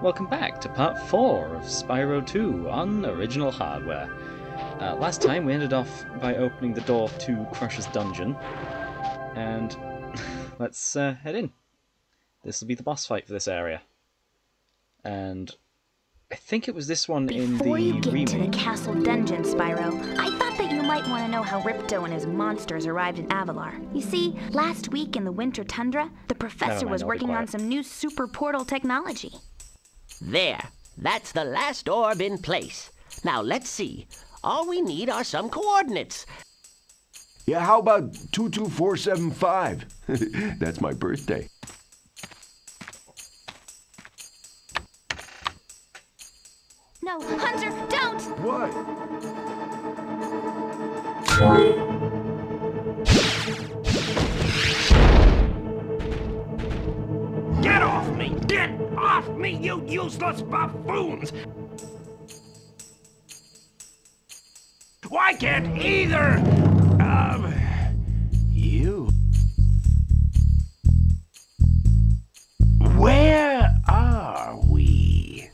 Welcome back to part 4 of Spyro 2 on original hardware. Last time we ended off by opening the door to Crush's dungeon, and let's head in. This will be the boss fight for this area. And I think it was this one in the Before you get remake. to the castle dungeon, Spyro, I thought that you might want to know how Ripto and his monsters arrived in Avalar. You see, last week in the winter tundra, the professor was working on some new super portal technology. There. That's the last orb in place. Now let's see. All we need are some coordinates. Yeah, how about 22475? That's my birthday. No, Hunter, don't! What? Get off me! Get off me, you useless buffoons! Why can't either of you? Where are we?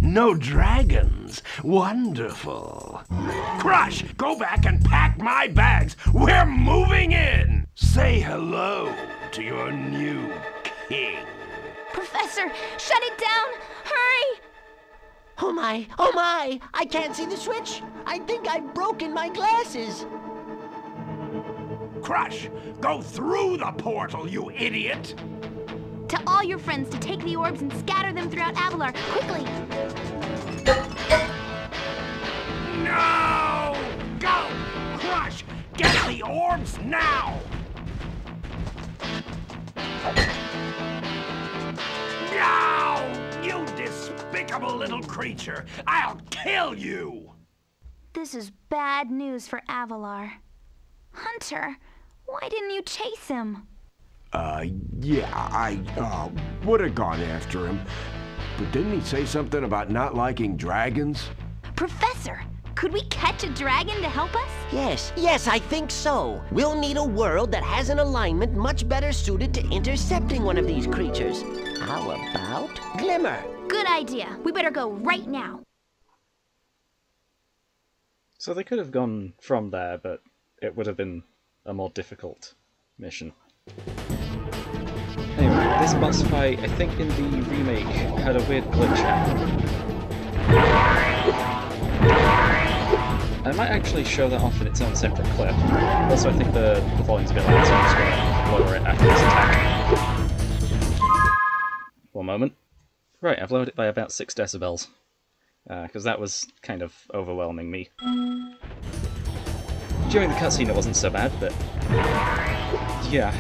No dragons. Wonderful. Crush, go back and pack my bags. We're moving in. Say hello to your new king. Professor, shut it down! Hurry! Oh my, I can't see the switch. I think I've broken my glasses. Crush, go through the portal, you idiot. Tell all your friends to take the orbs and scatter them throughout Avalar, quickly! No! Go! Crush! Get the orbs now! No! You despicable little creature! I'll kill you! This is bad news for Avalar. Hunter, why didn't you chase him? Yeah, I would have gone after him. But didn't he say something about not liking dragons? Professor, could we catch a dragon to help us? Yes, I think so. We'll need a world that has an alignment much better suited to intercepting one of these creatures. How about Glimmer? Good idea. We better go right now. So they could have gone from there, but it would have been a more difficult mission. Anyway, this boss fight, I think in the remake, had a weird glitch happen. I might actually show that off in its own separate clip. Also, I think the volume's a bit loud, so I'm just going to lower it after this attack. One moment. Right, I've lowered it by about 6 decibels. Because that was kind of overwhelming me. During the cutscene it wasn't so bad, but yeah.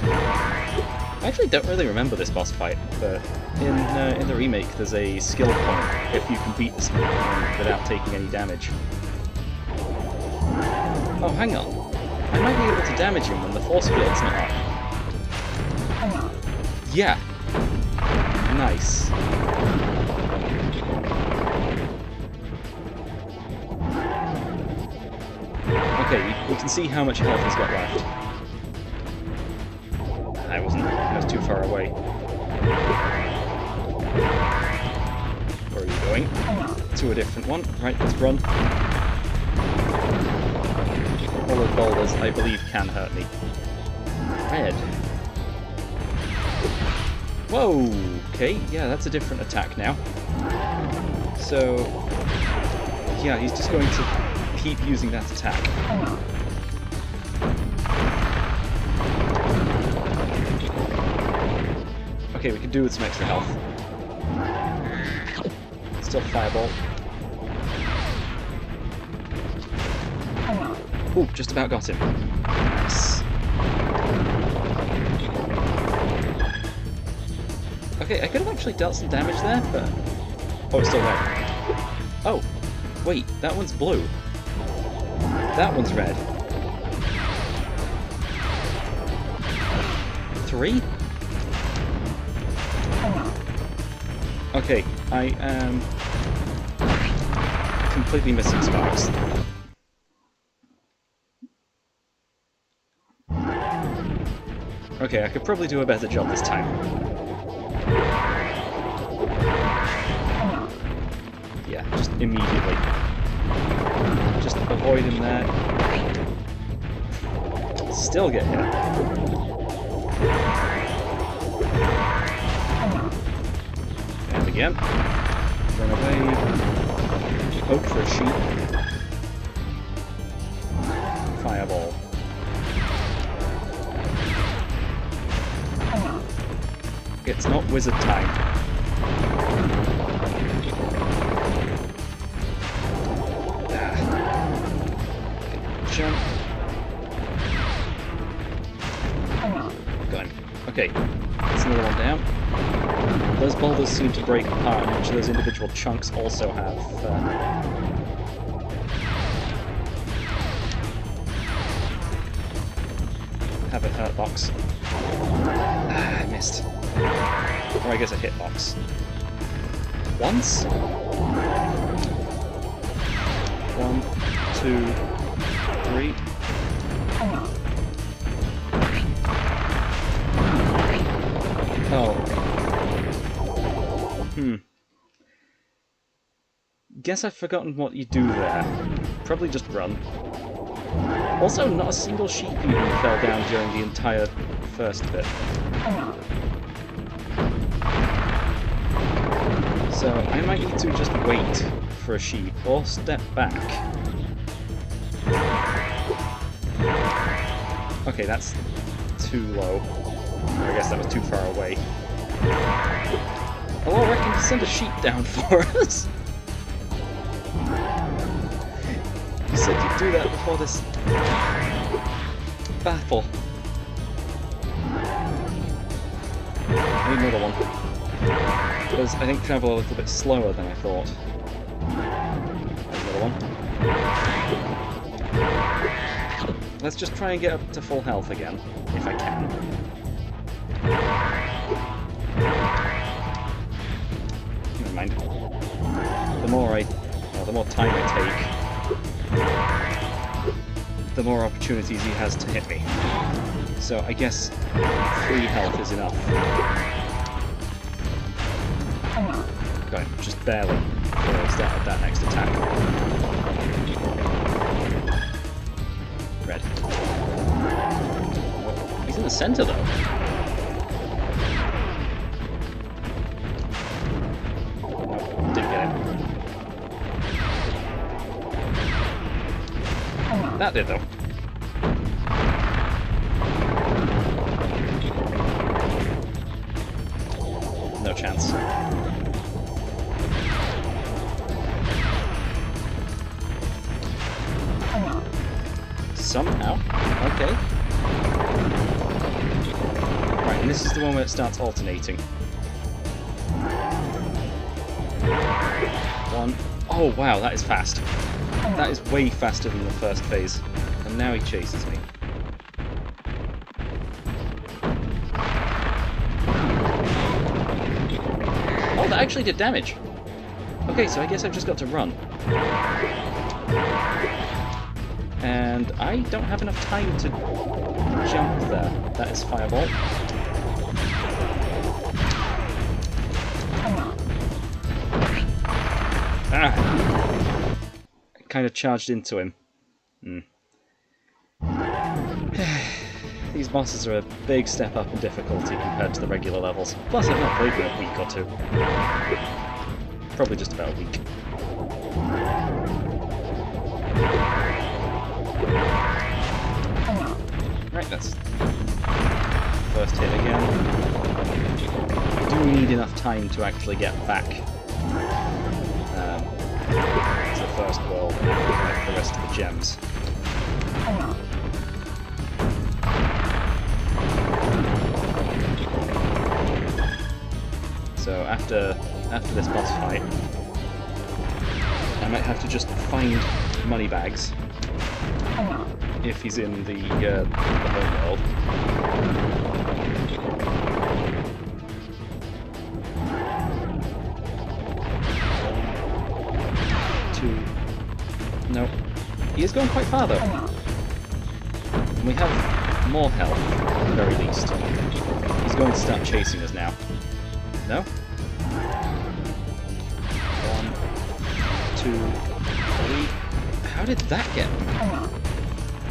I actually don't really remember this boss fight, but in the remake there's a skill point if you can beat this without taking any damage. Oh, hang on. I might be able to damage him when the force field's not up. Yeah. Nice. Okay, we can see how much health he's got left. I was too far away. Where are you going? To a different one. Right, let's run. Solid boulders, I believe, can hurt me. Red. Whoa! Okay, yeah, that's a different attack now. So, yeah, he's just going to keep using that attack. Okay, we can do with some extra health. Still fireball. Ooh, just about got him. Nice. Okay, I could have actually dealt some damage there, but... Oh, it's still red. Oh, wait, that one's blue. That one's red. 3? Okay, I am completely missing sparks. Okay, I could probably do a better job this time. Yeah, just immediately. Just avoid him there. Still get hit. And again. Run away. Hope for a sheep. Fireball. It's not wizard time. Jump. Got him. Okay, that's another one down. Those boulders seem to break apart, and each of those individual chunks also have a hurt box. I missed. Or I guess a hitbox. Once? 1, 2, 3. Oh. Guess I've forgotten what you do there. Probably just run. Also, not a single sheep even fell down during the entire first bit. So I might need to just wait for a sheep, or step back. Okay, that's too low. I guess that was too far away. Hello, I reckon send a sheep down for us. You said you'd do that before this battle. I need another one. Because I think travel a little bit slower than I thought. There's another one. Let's just try and get up to full health again, if I can. Never mind. The more time I take, the more opportunities he has to hit me. So I guess 3 health is enough. Got him, just barely, before I started that next attack. Red. Oh, he's in the center though. Nope, didn't get him. That did though. No chance. Somehow. Okay. Right, and this is the one where it starts alternating. 1. Oh wow, that is fast. That is way faster than the first phase. And now he chases me. Oh, that actually did damage. Okay, so I guess I've just got to run. And I don't have enough time to jump there. That is Fireball. Ah! I kind of charged into him. These bosses are a big step up in difficulty compared to the regular levels. Plus I've not played for a week or two. Probably just about a week. Right, that's first hit again. I do need enough time to actually get back to the first world and collect the rest of the gems. So after this boss fight, I might have to just find money bags if he's in the home world. No. He is going quite far though. And we have more health, at the very least. He's going to start chasing us now. No? 1, 2, 3. How did that get me?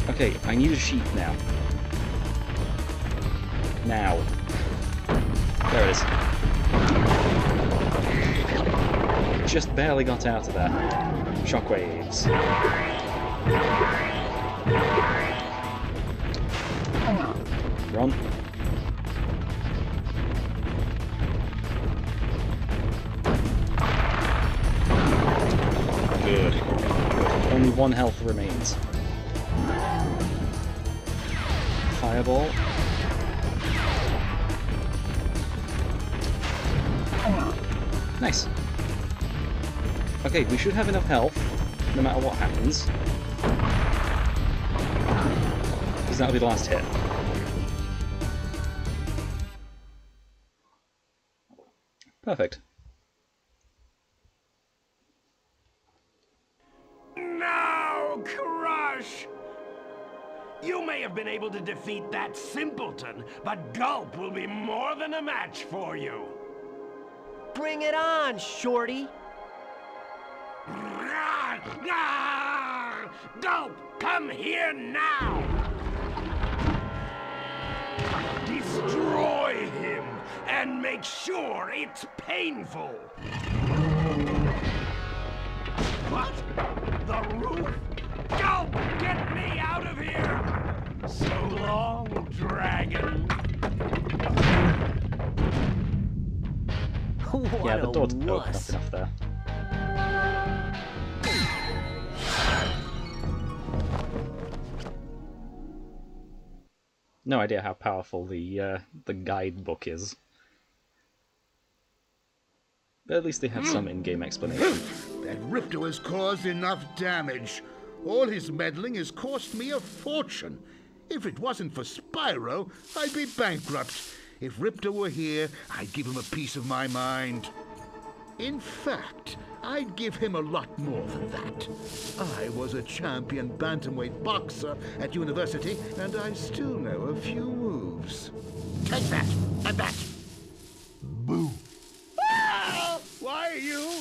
Okay, I need a sheep now. Now. There it is. Just barely got out of there. Shockwaves. Run. Good. Only 1 health remains. Fireball. Nice. Okay, we should have enough health, no matter what happens. Because that'll be the last hit. Perfect. Now, Crush! You may have been able to defeat that simpleton, but Gulp will be more than a match for you. Bring it on, Shorty. Gulp, come here now! Destroy him, and make sure it's painful! What? The roof? Gulp, get me out of here! So long, dragon. Yeah, the door didn't open up enough there. No idea how powerful the guidebook is. But at least they have some in-game explanation. That Ripto has caused enough damage. All his meddling has cost me a fortune. If it wasn't for Spyro, I'd be bankrupt. If Ripto were here, I'd give him a piece of my mind. In fact, I'd give him a lot more than that. I was a champion bantamweight boxer at university, and I still know a few moves. Take that, and that. Boo. Ah! Why, you...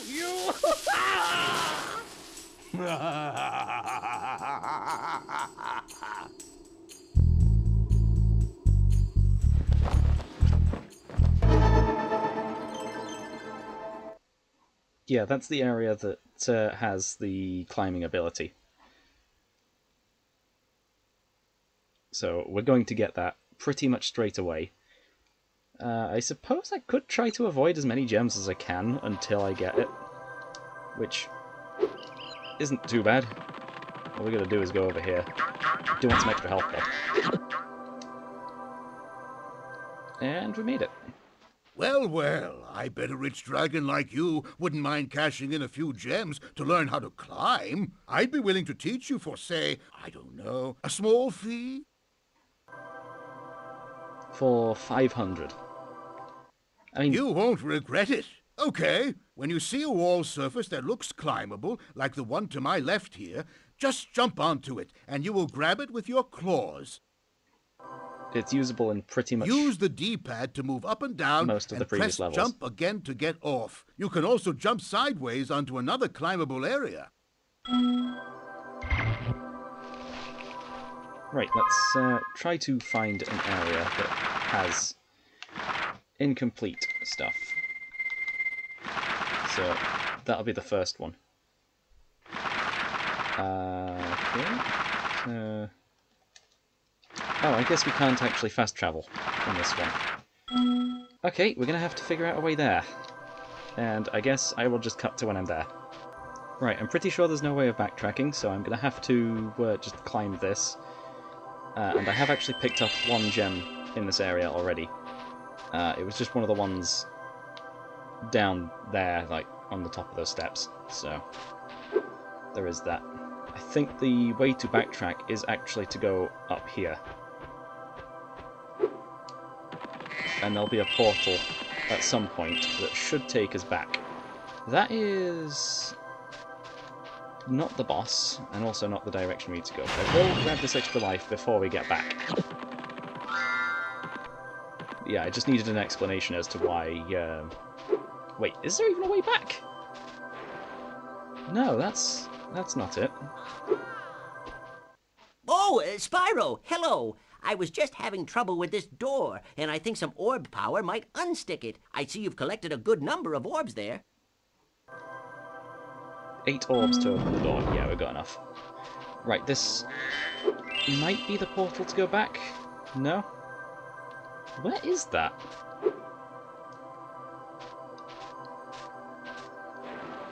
Yeah, that's the area that has the climbing ability. So we're going to get that pretty much straight away. I suppose I could try to avoid as many gems as I can until I get it, which isn't too bad. All we gotta do is go over here. Do want some extra health though. And we made it. Well, well, I bet a rich dragon like you wouldn't mind cashing in a few gems to learn how to climb. I'd be willing to teach you for, say, I don't know, a small fee? For 500. I mean, You won't regret it. Okay, when you see a wall surface that looks climbable, like the one to my left here, just jump onto it, and you will grab it with your claws. it's usable in pretty much Use the D-pad to move up and down, most of the and previous press levels. jump again to get off. You can also jump sideways onto another climbable area. Right, let's try to find an area that has incomplete stuff. So that'll be the first one. Okay. Oh, I guess we can't actually fast travel in this one. Okay, we're gonna have to figure out a way there. And I guess I will just cut to when I'm there. Right, I'm pretty sure there's no way of backtracking, so I'm gonna have to just climb this. And I have actually picked up one gem in this area already. It was just one of the ones down there, like, on the top of those steps, so there is that. I think the way to backtrack is actually to go up here. And there'll be a portal at some point that should take us back. That is not the boss, and also not the direction we need to go. But I will grab this extra life before we get back. Yeah, I just needed an explanation as to why... Wait, is there even a way back? No, that's not it. Oh, Spyro, hello. I was just having trouble with this door, and I think some orb power might unstick it. I see you've collected a good number of orbs there. 8 orbs to open the door. Yeah, we've got enough. Right, this might be the portal to go back. No? Where is that?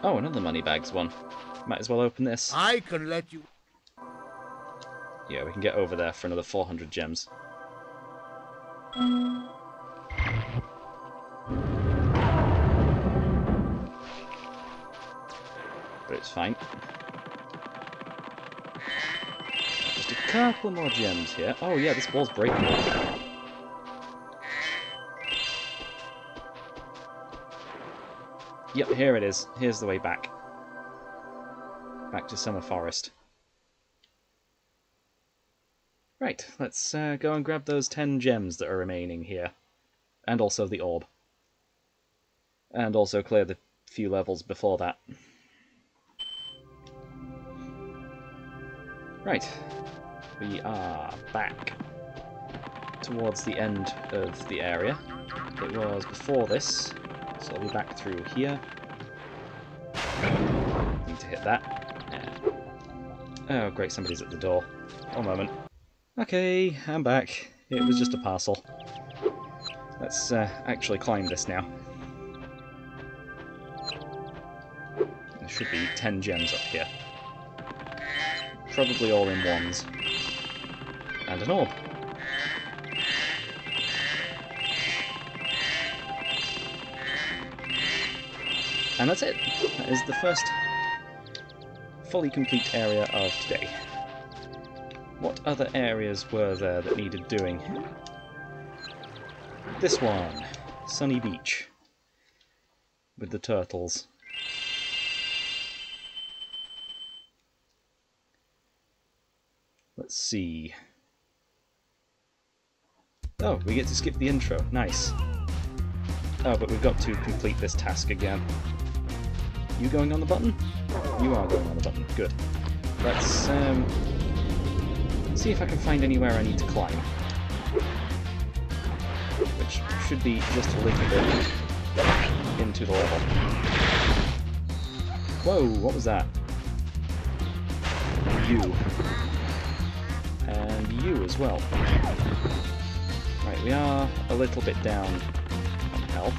Oh, another Moneybags one. Might as well open this. I can let you... Yeah, we can get over there for another 400 gems. But it's fine. Just a couple more gems here. Oh yeah, this wall's breaking. Yep, here it is. Here's the way back. Back to Summer Forest. Right, let's go and grab those 10 gems that are remaining here. And also the orb. And also clear the few levels before that. Right, we are back towards the end of the area. It was before this, so I'll be back through here. Need to hit that. Yeah. Oh great, somebody's at the door. One moment. Okay, I'm back. It was just a parcel. Let's actually climb this now. There should be 10 gems up here. Probably all in ones. And an orb. And that's it. That is the first fully complete area of today. What other areas were there that needed doing? This one. Sunny Beach. With the turtles. Let's see. Oh, we get to skip the intro. Nice. Oh, but we've got to complete this task again. You going on the button? You are going on the button. Good. Let's see if I can find anywhere I need to climb. Which should be just a little bit into the level. Whoa, what was that? You. And you as well. Right, we are a little bit down on health.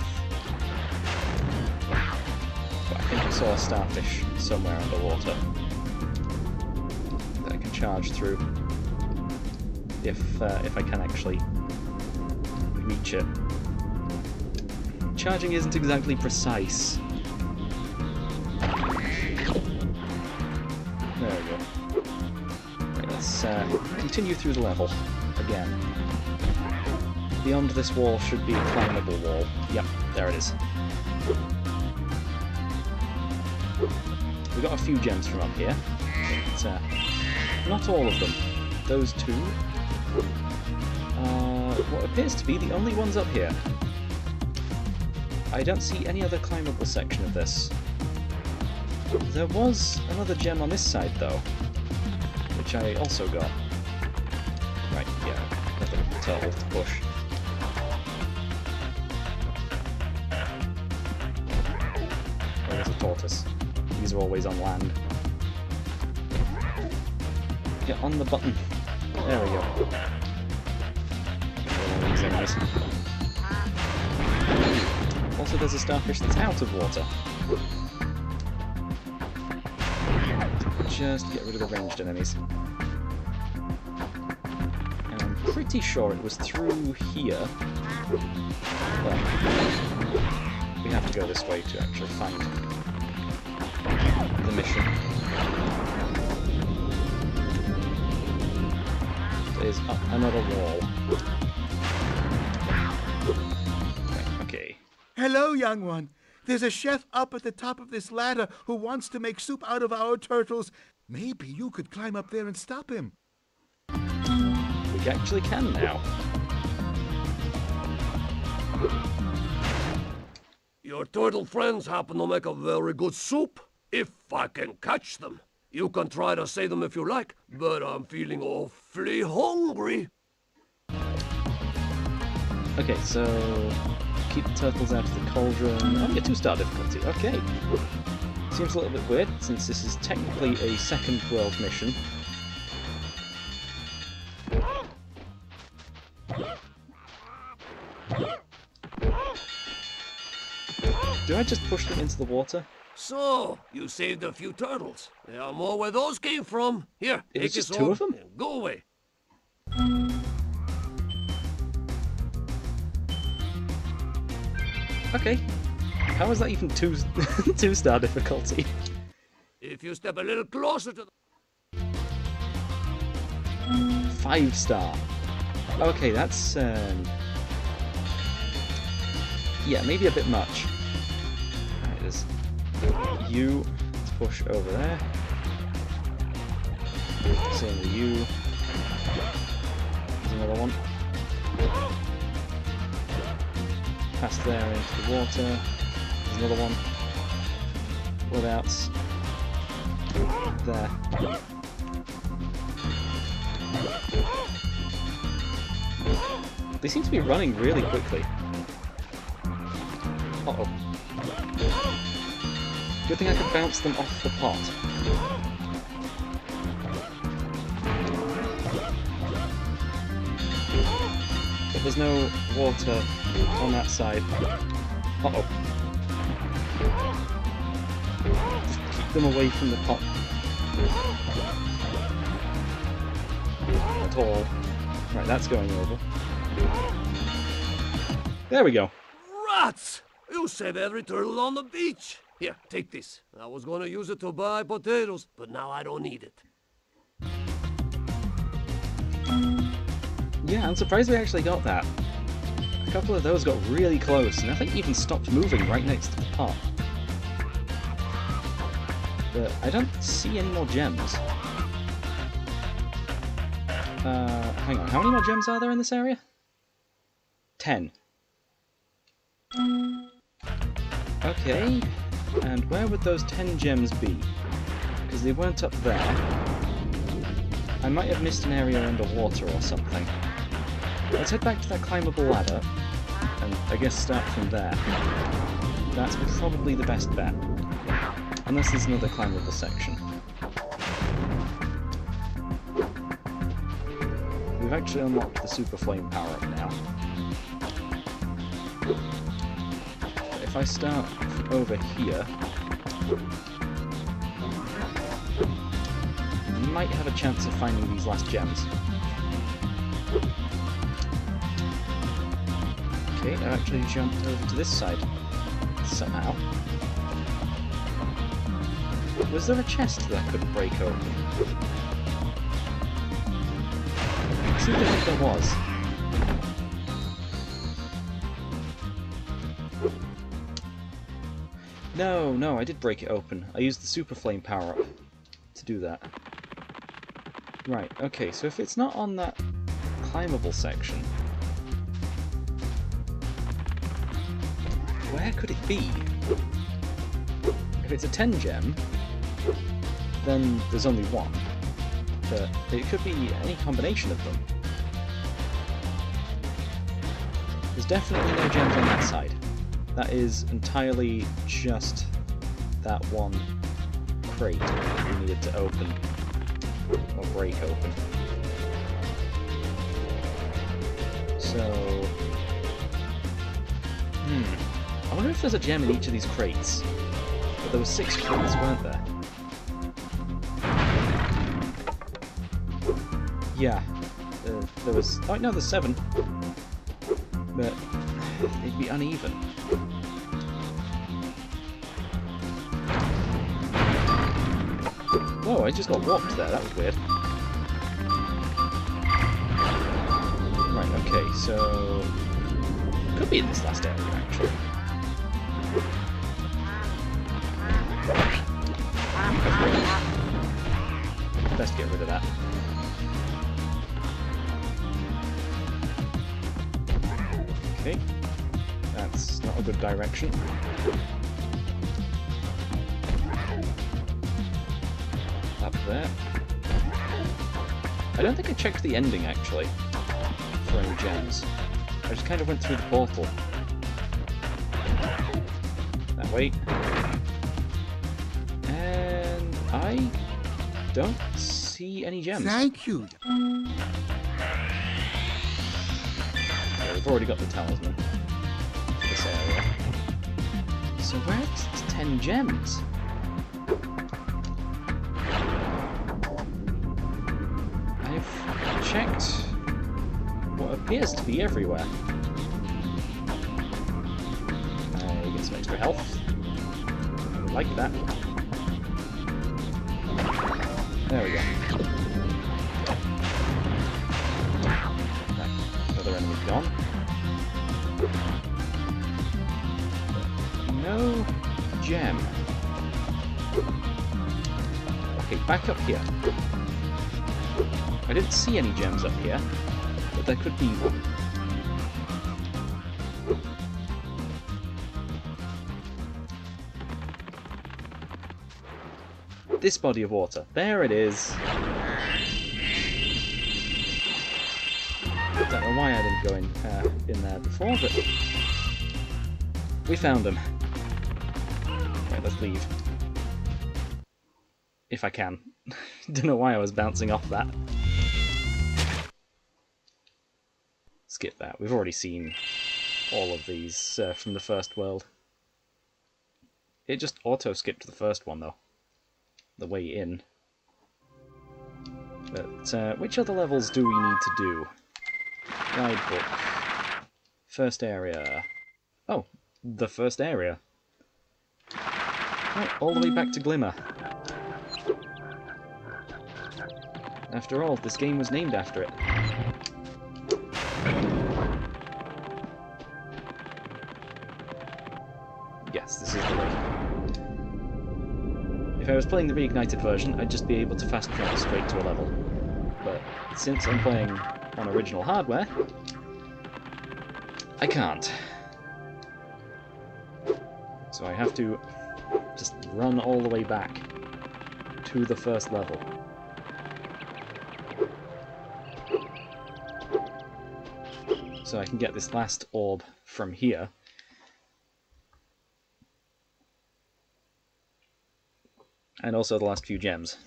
But I think I saw a starfish somewhere underwater that I can charge through. If I can actually reach it. Charging isn't exactly precise. There we go. Right, let's continue through the level again. Beyond this wall should be a climbable wall. Yep, there it is. We got a few gems from up here, but not all of them. Those two are what appears to be the only ones up here. I don't see any other climbable section of this. There was another gem on this side though, which I also got. Right, yeah, another turtle to push. Oh, there's a tortoise. These are always on land. Get on the button. There we go. These enemies. Also, there's a starfish that's out of water. Just get rid of the ranged enemies. And I'm pretty sure it was through here. Well, we have to go this way to actually find the mission. There's another wall. Okay. Hello, young one. There's a chef up at the top of this ladder who wants to make soup out of our turtles. Maybe you could climb up there and stop him. We actually can now. Your turtle friends happen to make a very good soup. If I can catch them. You can try to say them if you like, but I'm feeling awfully hungry. Okay, so keep the turtles out of the cauldron. Oh, yeah, 2-star difficulty. Okay. Seems a little bit weird, since this is technically a second world mission. Do I just push them into the water? So, you saved a few turtles. There are more where those came from. Here, It was take this just 2 home of them? and go away. Okay. How is that even 2-star difficulty? If you step a little closer to the... 5-star. Okay, that's yeah, maybe a bit much. Right, there's you. Let's push over there. Same with you. There's another one. Past there into the water. There's another one. Loadouts. There. They seem to be running really quickly. Uh-oh. Good thing I could bounce them off the pot. But there's no water on that side. Uh-oh. Just keep them away from the pot. At all. Right, that's going over. There we go. Rats! You save every turtle on the beach. Here, take this. I was gonna use it to buy potatoes, but now I don't need it. Yeah, I'm surprised we actually got that. A couple of those got really close, and I think even stopped moving right next to the pot. But I don't see any more gems. Hang on, how many more gems are there in this area? 10. Okay, and where would those 10 gems be? Because they weren't up there. I might have missed an area underwater or something. Let's head back to that climbable ladder, and I guess start from there. That's probably the best bet. Unless there's another climbable section. We've actually unlocked the super flame power-up now. But if I start from over here, I might have a chance of finding these last gems. Okay, I actually jumped over to this side somehow. Was there a chest that I couldn't break open? It seemed like there was. No, I did break it open. I used the super flame power-up to do that. Right, okay, so if it's not on that climbable section, where could it be? If it's a 10 gem, then there's only one. But it could be any combination of them. There's definitely no gems on that side. That is entirely just that one crate we needed to open. Or break open. So... I wonder if there's a gem in each of these crates. But there were 6 crates, weren't there? Yeah. There was... Oh, no, there's 7. But they'd be uneven. Whoa, I just got warped there. That was weird. Right, okay, so... Could be in this last area, actually. Best get rid of that. Okay. good direction. Up there. I don't think I checked the ending, actually, for any gems. I just kind of went through the portal. That way. And I don't see any gems. Thank you. Yeah, we've already got the talisman for this area. So where's 10 gems? I've checked what appears to be everywhere. I get some extra health. I would like that. There we go. Another enemy gone. No gem. Okay, back up here. I didn't see any gems up here, but there could be one. This body of water. There it is. I don't know why I didn't go in there before, but we found them. Right, let's leave. If I can. Don't know why I was bouncing off that. Skip that. We've already seen all of these from the first world. It just auto-skipped the first one, though. The way in. But which other levels do we need to do? Guidebook. First area. Oh, the first area. Right, all the way back to Glimmer. After all, this game was named after it. Yes, this is the way. If I was playing the reignited version, I'd just be able to fast travel straight to a level. But since I'm playing on original hardware, I can't. So I have to just run all the way back to the first level. So I can get this last orb from here. And also the last few gems.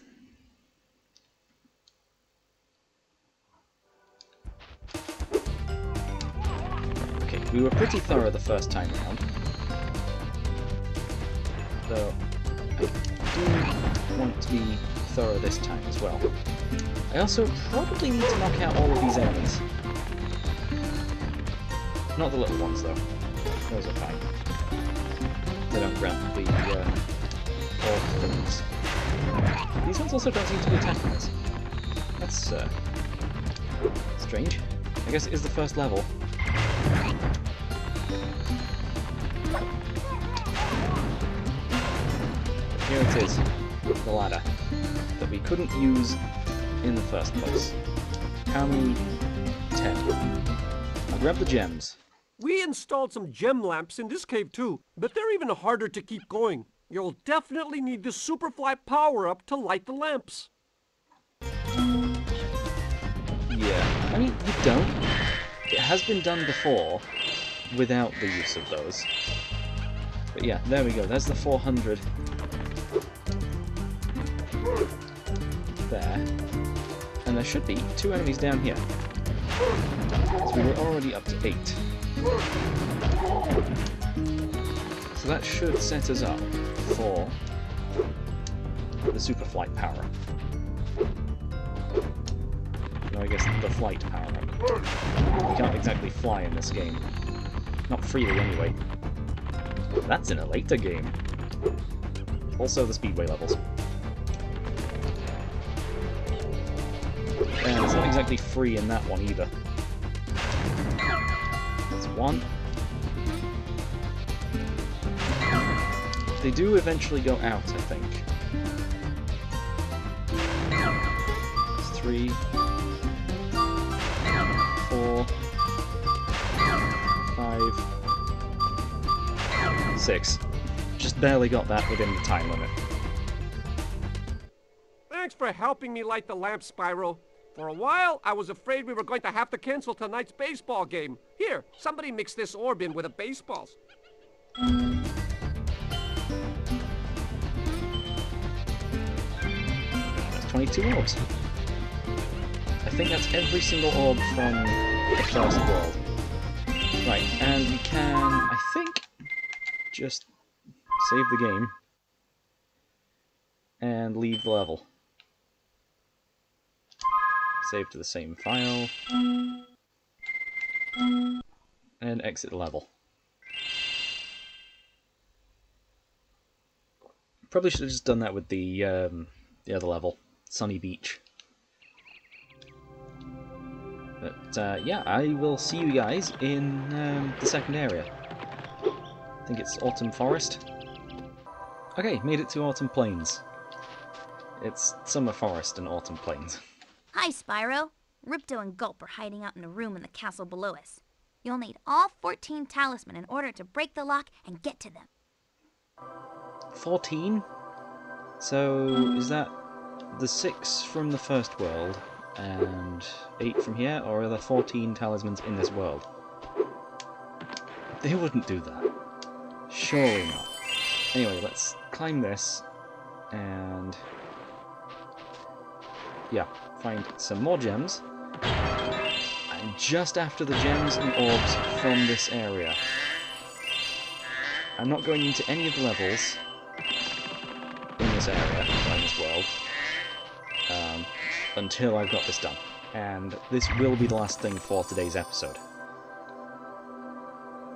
Okay, we were pretty thorough the first time around. Though I do want to be thorough this time as well. I also probably need to knock out all of these enemies. Not the little ones, though. Those are fine. They don't grant the orb things. These ones also don't seem to be attacking us. That's strange. I guess it is the first level. But here it is, the ladder, that we couldn't use in the first place. How many? 10. I'll grab the gems. We installed some gem lamps in this cave too, but they're even harder to keep going. You'll definitely need the Superfly power-up to light the lamps. Yeah, I mean, you don't. It has been done before, without the use of those. But yeah, there we go, there's the 400. There. And there should be 2 enemies down here. So we were already up to 8. So that should set us up for the super flight power. No, I guess the flight power. You can't exactly fly in this game. Not freely, anyway. That's in a later game. Also the speedway levels. And it's not exactly free in that one either. There's one. They do eventually go out, I think. There's 3, 4, 5, 6. Just barely got that within the time limit. Thanks for helping me light the lamp, Spyro. For a while, I was afraid we were going to have to cancel tonight's baseball game. Here, somebody mix this orb in with the baseballs. That's 22 orbs. I think that's every single orb from the first world. Right, and we can, I think, just save the game and leave the level. Save to the same file and exit the level. Probably should have just done that with the other level, Sunny Beach. But yeah, I will see you guys in the second area. I think it's Autumn Forest. Okay, made it to Autumn Plains. It's Summer Forest and Autumn Plains. Hi, Spyro. Ripto and Gulp are hiding out in a room in the castle below us. You'll need all 14 talisman in order to break the lock and get to them. 14? So, is that the 6 from the first world and 8 from here, or are there 14 talismans in this world? They wouldn't do that. Surely not. Anyway, let's climb this and... yeah, find some more gems. And just after the gems and orbs from this area. I'm not going into any of the levels in this area, or in this world, until I've got this done. And this will be the last thing for today's episode.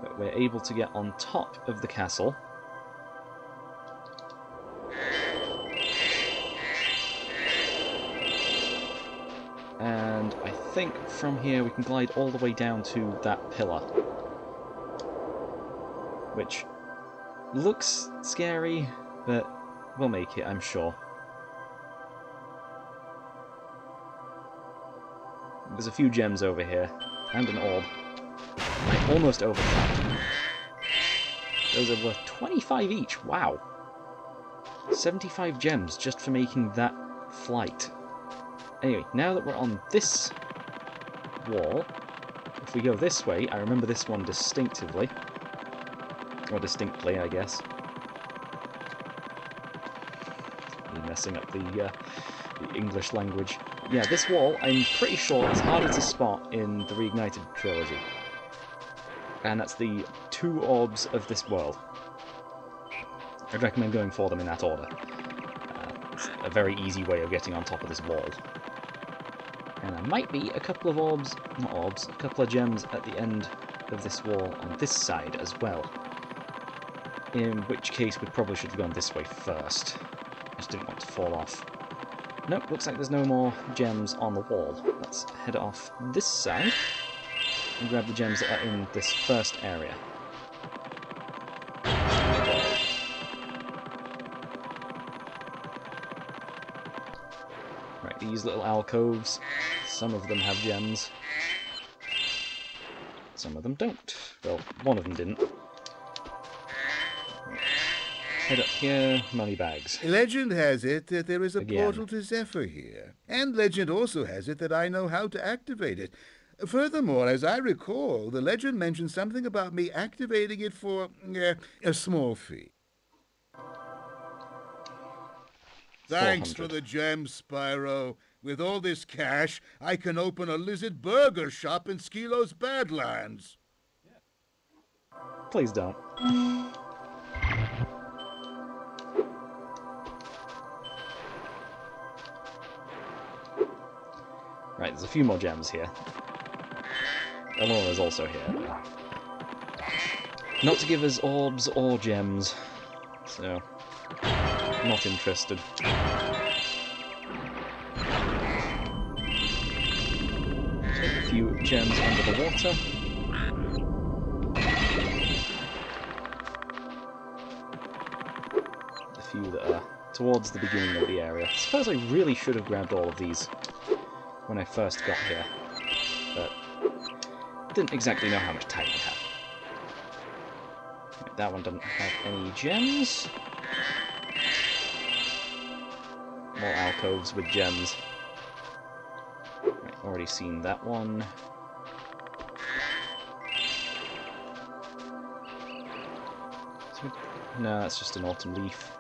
But we're able to get on top of the castle. And I think from here we can glide all the way down to that pillar. Which looks scary, but we'll make it, I'm sure. There's a few gems over here, and an orb. I almost overshot. Those are worth 25 each, wow! 75 gems just for making that flight. Anyway, now that we're on this wall, if we go this way, I remember this one distinctively. Or distinctly, I guess. I'm messing up the English language. Yeah, this wall, I'm pretty sure, is harder to spot in the Reignited trilogy. And that's the 2 orbs of this world. I'd recommend going for them in that order. It's a very easy way of getting on top of this wall. And there might be a couple of orbs, not orbs, a couple of gems at the end of this wall on this side as well. In which case we probably should have gone this way first. I just didn't want to fall off. Nope, looks like there's no more gems on the wall. Let's head off this side and grab the gems that are in this first area. Right, these little alcoves, some of them have gems. Some of them don't. Well, one of them didn't. Head up here, money bags. Legend has it that there is a Again. portal to Zephyr here. And legend also has it that I know how to activate it. Furthermore, as I recall, the legend mentioned something about me activating it for a small fee. Thanks for 400. the gems, Spyro. With all this cash, I can open a lizard burger shop in Skilo's Badlands. Please don't. Right, there's a few more gems here. Eleanor's also here. Not to give us orbs or gems, so not interested. Take a few gems under the water. A few that are towards the beginning of the area. I suppose I really should have grabbed all of these when I first got here, but didn't exactly know how much time I had. Right, that one doesn't have any gems. More alcoves with gems. Right, already seen that one. No, that's just an autumn leaf.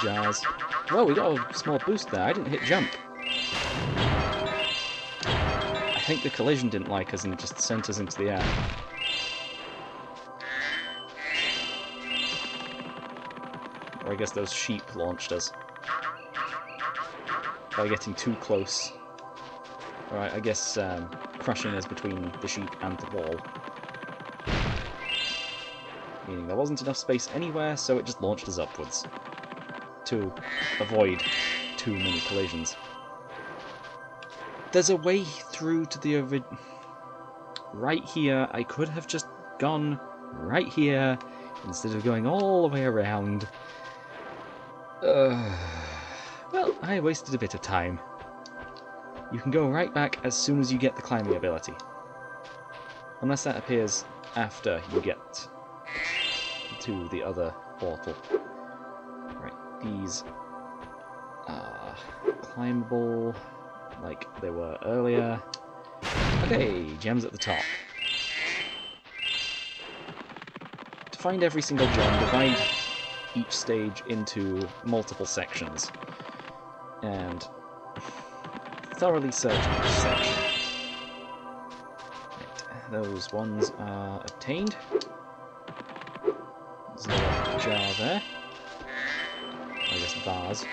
Jars. Whoa, we got a small boost there. I didn't hit jump. I think the collision didn't like us and just sent us into the air. Or I guess those sheep launched us. By getting too close. Alright, I guess crushing us between the sheep and the wall. Meaning there wasn't enough space anywhere, so it just launched us upwards. To avoid too many collisions. There's a way through to the right here. I could have just gone right here instead of going all the way around. Well, I wasted a bit of time. You can go right back as soon as you get the climbing ability. Unless that appears after you get to the other portal. Right, these are climbable like they were earlier. Okay, gems at the top. To find every single gem, divide each stage into multiple sections and thoroughly search each section. Right, those ones are obtained. There's another jar there. I guess vase.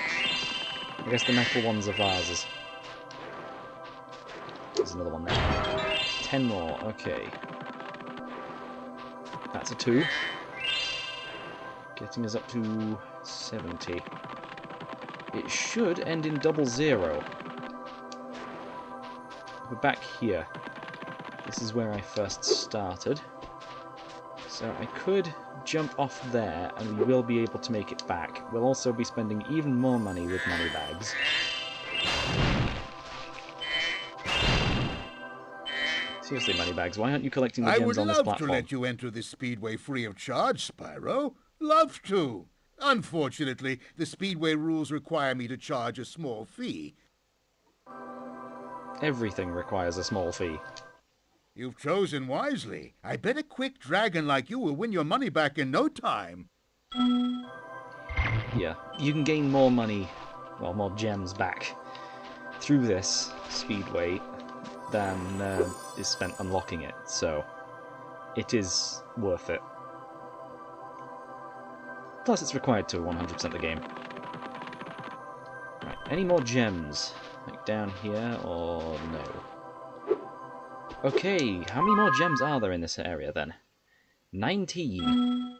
I guess the metal ones are vases. There's another one there. 10 more, okay. That's a 2. Getting us up to 70. It should end in 00. We're back here. This is where I first started. So I could jump off there and we will be able to make it back. We'll also be spending even more money with money bags. Seriously, moneybags, why aren't you collecting the gems on this platform? I would love to let you enter this speedway free of charge, Spyro. Love to. Unfortunately, the speedway rules require me to charge a small fee. Everything requires a small fee. You've chosen wisely. I bet a quick dragon like you will win your money back in no time. Yeah, you can gain more money, well, more gems back through this speedway than is spent unlocking it, so it is worth it. Plus it's required to 100% the game. Right, any more gems? Like down here, or no? Okay, how many more gems are there in this area then? 19.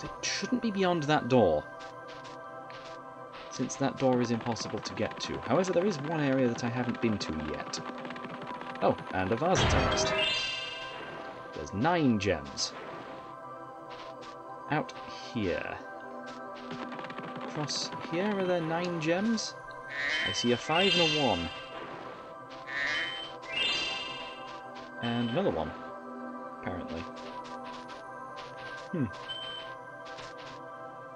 It shouldn't be beyond that door, since that door is impossible to get to. However, there is one area that I haven't been to yet. Oh, and a vase that I missed. There's 9 gems. Out here. Across here, are there 9 gems? I see a 5 and a 1. And another one, apparently.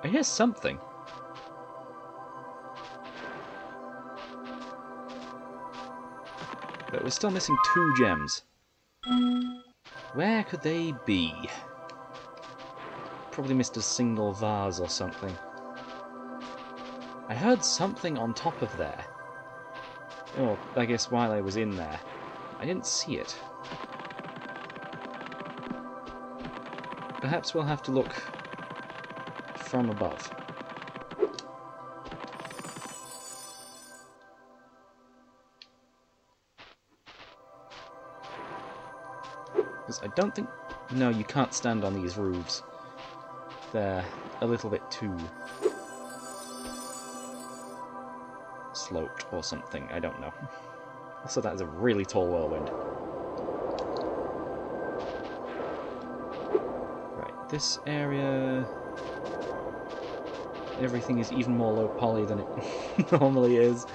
I hear something. But we're still missing 2 gems. Where could they be? Probably missed a single vase or something. I heard something on top of there. Oh, I guess while I was in there. I didn't see it. Perhaps we'll have to look from above. Because I don't think... No, you can't stand on these roofs. They're a little bit too sloped or something, I don't know. Also, that is a really tall whirlwind. Right, this area... Everything is even more low poly than it normally is.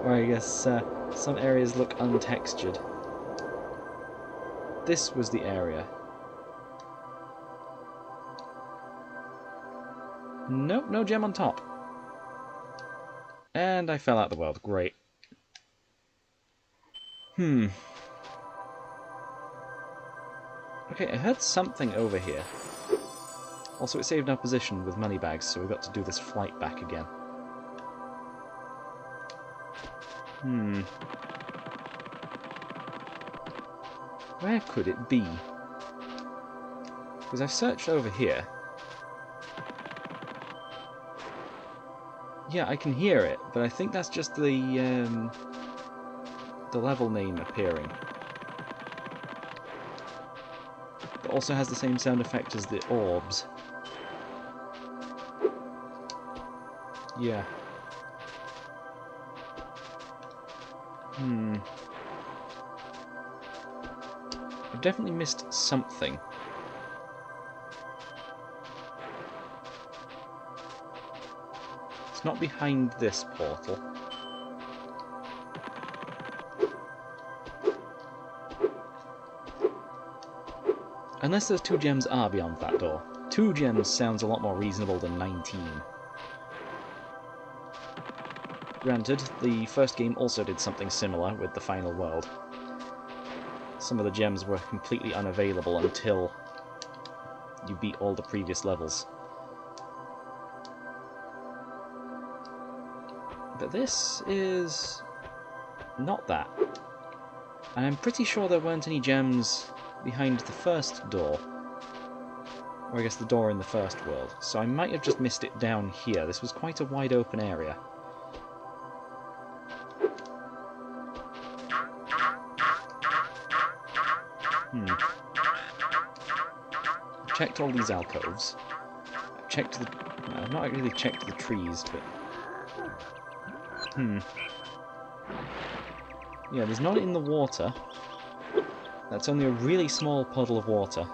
Or I guess some areas look untextured. This was the area. Nope, no gem on top. And I fell out the world. Great. Okay, I heard something over here. Also, it saved our position with money bags, so we've got to do this flight back again. Where could it be? Because I've searched over here. Yeah, I can hear it, but I think that's just the level name appearing. It also has the same sound effect as the orbs. Yeah. I've definitely missed something. It's not behind this portal. Unless those 2 gems are beyond that door. 2 gems sounds a lot more reasonable than 19. Granted, the first game also did something similar with the final world. Some of the gems were completely unavailable until you beat all the previous levels. But this is not that. And I'm pretty sure there weren't any gems behind the first door. Or I guess the door in the first world. So I might have just missed it down here. This was quite a wide open area. I've checked all these alcoves. I've checked the... I've not really checked the trees, but... Yeah, there's none in the water. That's only a really small puddle of water.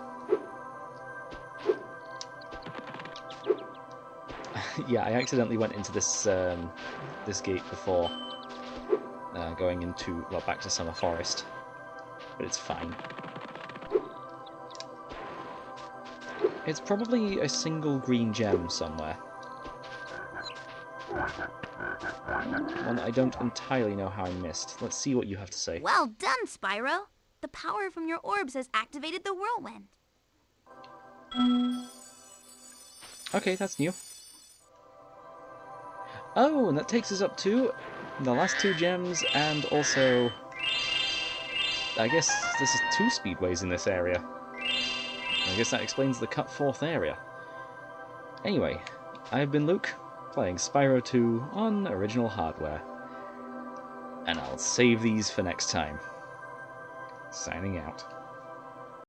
Yeah, I accidentally went into this this gate before going into, well, back to Summer Forest. But it's fine. It's probably a single green gem somewhere. One that I don't entirely know how I missed. Let's see what you have to say. Well done, Spyro. The power from your orbs has activated the whirlwind. Okay, that's new. Oh, and that takes us up to the last 2 gems, and also... I guess this is 2 speedways in this area. I guess that explains the cut 4th area. Anyway, I've been Luke, playing Spyro 2 on original hardware. And I'll save these for next time. Signing out.